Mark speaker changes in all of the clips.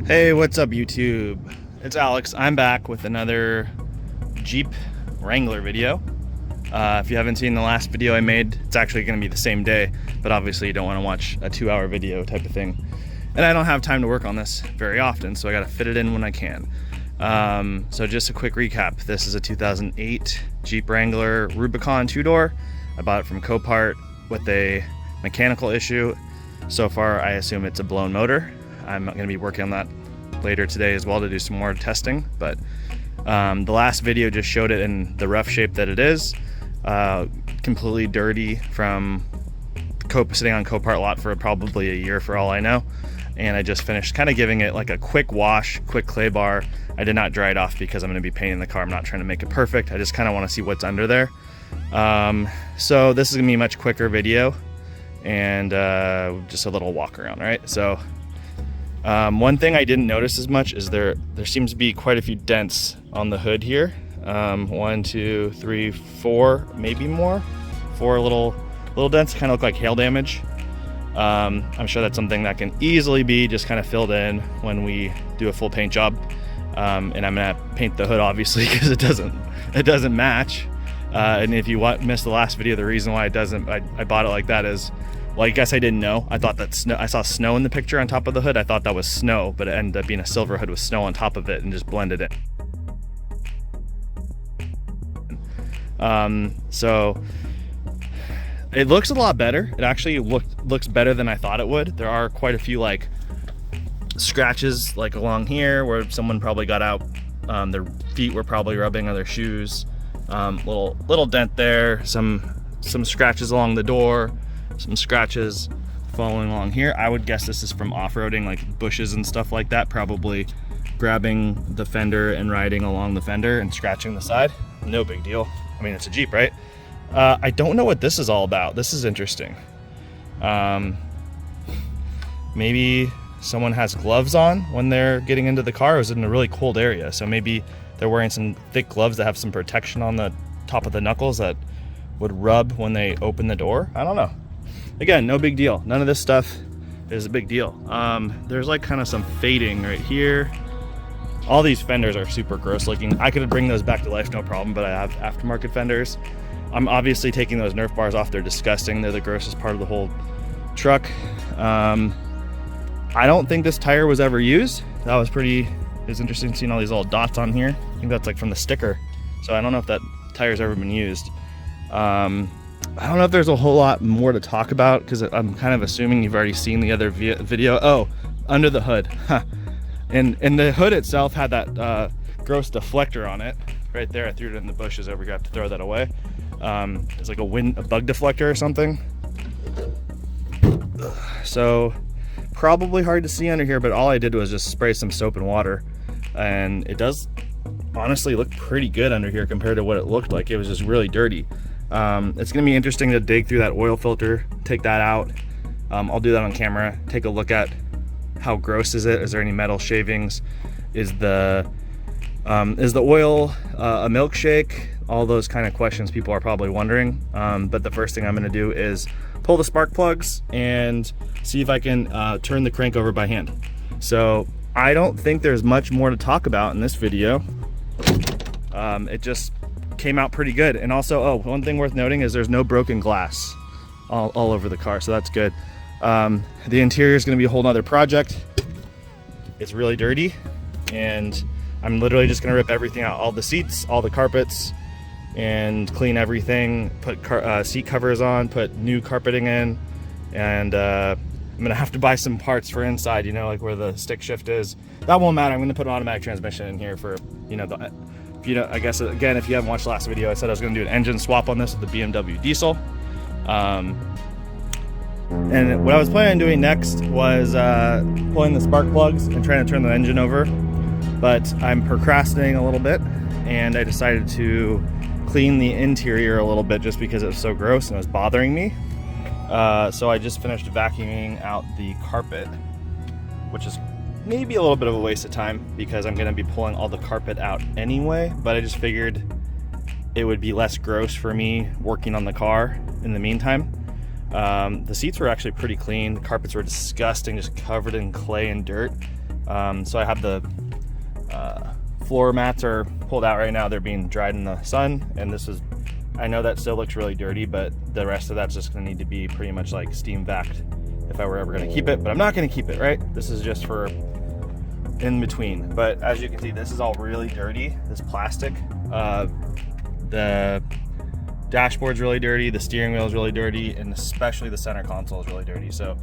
Speaker 1: Hey, what's up YouTube? It's Alex. I'm back with another Jeep Wrangler video. If you haven't seen the last video I made, it's actually going to be the same day, but obviously you don't want to watch a 2-hour video type of thing. And I don't have time to work on this very often, so I got to fit it in when I can. So just a quick recap. This is a 2008 Jeep Wrangler Rubicon 2-door. I bought it from Copart with a mechanical issue. So far, I assume it's a blown motor. I'm going to be working on that later today as well to do some more testing, but the last video just showed it in the rough shape that it is, completely dirty from sitting on Copart lot for probably a year for all I know, and I just finished kind of giving it like a quick wash, quick clay bar. I did not dry it off because I'm going to be painting the car. I'm not trying to make it perfect. I just kind of want to see what's under there. So this is going to be a much quicker video and just a little walk around. All right, so one thing I didn't notice as much is there seems to be quite a few dents on the hood here. 1, 2, 3, 4, maybe more. 4 little dents, kind of look like hail damage. I'm sure that's something that can easily be just kind of filled in when we do a full paint job. And I'm gonna paint the hood obviously because it doesn't match. And if you missed the last video, the reason why it doesn't, I bought it like that is, well, I guess I didn't know. I thought that I saw snow in the picture on top of the hood. I thought that was snow, but it ended up being a silver hood with snow on top of it and just blended in. So it looks a lot better. It actually looks better than I thought it would. There are quite a few like scratches like along here where someone probably got out. Their feet were probably rubbing on their shoes. Little dent there. Some scratches along the door. Some scratches following along here. I would guess this is from off-roading, like bushes and stuff like that, probably grabbing the fender and riding along the fender and scratching the side. No big deal. I mean, it's a Jeep, right? I don't know what this is all about. This is interesting. Maybe someone has gloves on when they're getting into the car. It was in a really cold area, so maybe they're wearing some thick gloves that have some protection on the top of the knuckles that would rub when they open the door. I don't know. Again, no big deal. None of this stuff is a big deal. There's like kind of some fading right here. All these fenders are super gross looking. I could bring those back to life, no problem, but I have aftermarket fenders. I'm obviously taking those Nerf bars off. They're disgusting. They're the grossest part of the whole truck. I don't think this tire was ever used. That was it's interesting seeing all these little dots on here. I think that's like from the sticker. So I don't know if that tire's ever been used. I don't know if there's a whole lot more to talk about because I'm kind of assuming you've already seen the other video. Oh, under the hood. Huh. And the hood itself had that gross deflector on it right there. I threw it in the bushes. I forgot to throw that away. It's like a bug deflector or something. So probably hard to see under here, but all I did was just spray some soap and water, and it does honestly look pretty good under here compared to what it looked like. It was just really dirty. It's gonna be interesting to dig through that oil filter, take that out. I'll do that on camera, take a look at how gross is it. Is there any metal shavings? Is the oil a milkshake? All those kind of questions people are probably wondering. But the first thing I'm gonna do is pull the spark plugs and see if I can turn the crank over by hand. So I don't think there's much more to talk about in this video. It just came out pretty good. And also, one thing worth noting is there's no broken glass all over the car, so that's good. The interior is going to be a whole nother project. It's really dirty, and I'm literally just going to rip everything out, all the seats, all the carpets, and clean everything, put seat covers on, put new carpeting in, and I'm going to have to buy some parts for inside, you know, like where the stick shift is. That won't matter. I'm going to put an automatic transmission in here for, you know, I guess, again, if you haven't watched the last video, I said I was going to do an engine swap on this with the BMW diesel. And what I was planning on doing next was pulling the spark plugs and trying to turn the engine over. But I'm procrastinating a little bit, and I decided to clean the interior a little bit just because it was so gross and it was bothering me. So I just finished vacuuming out the carpet, which is maybe a little bit of a waste of time because I'm going to be pulling all the carpet out anyway, but I just figured it would be less gross for me working on the car in the meantime. The seats were actually pretty clean. The carpets were disgusting, just covered in clay and dirt. So I have the floor mats are pulled out right now. They're being dried in the sun, and this is, I know that still looks really dirty, but the rest of that's just gonna need to be pretty much like steam vac if I were ever gonna keep it, but I'm not gonna keep it, right? This is just for in between. But as you can see, this is all really dirty, this plastic. The dashboard's really dirty, the steering wheel is really dirty, and especially the center console is really dirty. So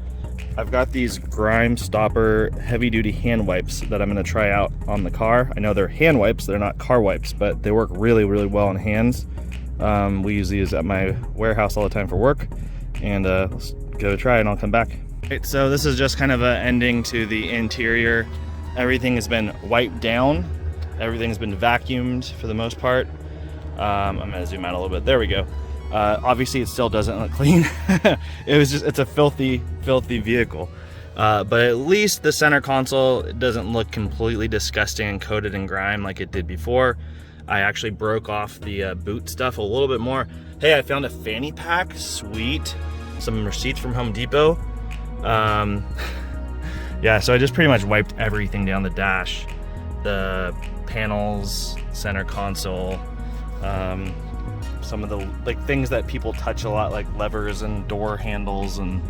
Speaker 1: I've got these Grime Stopper heavy duty hand wipes that I'm gonna try out on the car. I know they're hand wipes, they're not car wipes, but they work really, really well on hands. We use these at my warehouse all the time for work, and let's give it a try and I'll come back. Right, so this is just kind of an ending to the interior. Everything has been wiped down. Everything's been vacuumed for the most part. I'm gonna zoom out a little bit. There we go. Obviously it still doesn't look clean. It's a filthy vehicle. But at least the center console doesn't look completely disgusting and coated in grime like it did before. I actually broke off the boot stuff a little bit more. Hey, I found a fanny pack, sweet. Some receipts from Home Depot. Yeah, so I just pretty much wiped everything down the dash. The panels, center console, some of the things that people touch a lot, like levers and door handles and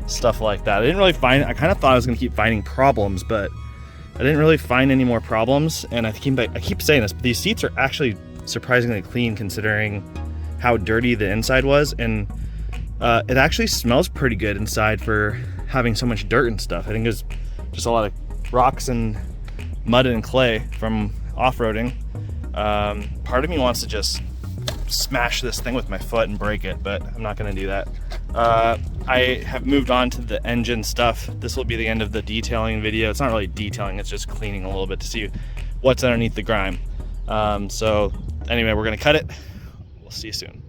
Speaker 1: stuff like that. I didn't really find, I kind of thought I was gonna keep finding problems, but I didn't really find any more problems. And I keep saying this, but these seats are actually surprisingly clean considering how dirty the inside was. And it actually smells pretty good inside for having so much dirt and stuff. I think there's just a lot of rocks and mud and clay from off-roading. Part of me wants to just smash this thing with my foot and break it, but I'm not gonna do that. I have moved on to the engine stuff. This will be the end of the detailing video. It's not really detailing, it's just cleaning a little bit to see what's underneath the grime. So anyway, we're gonna cut it. We'll see you soon.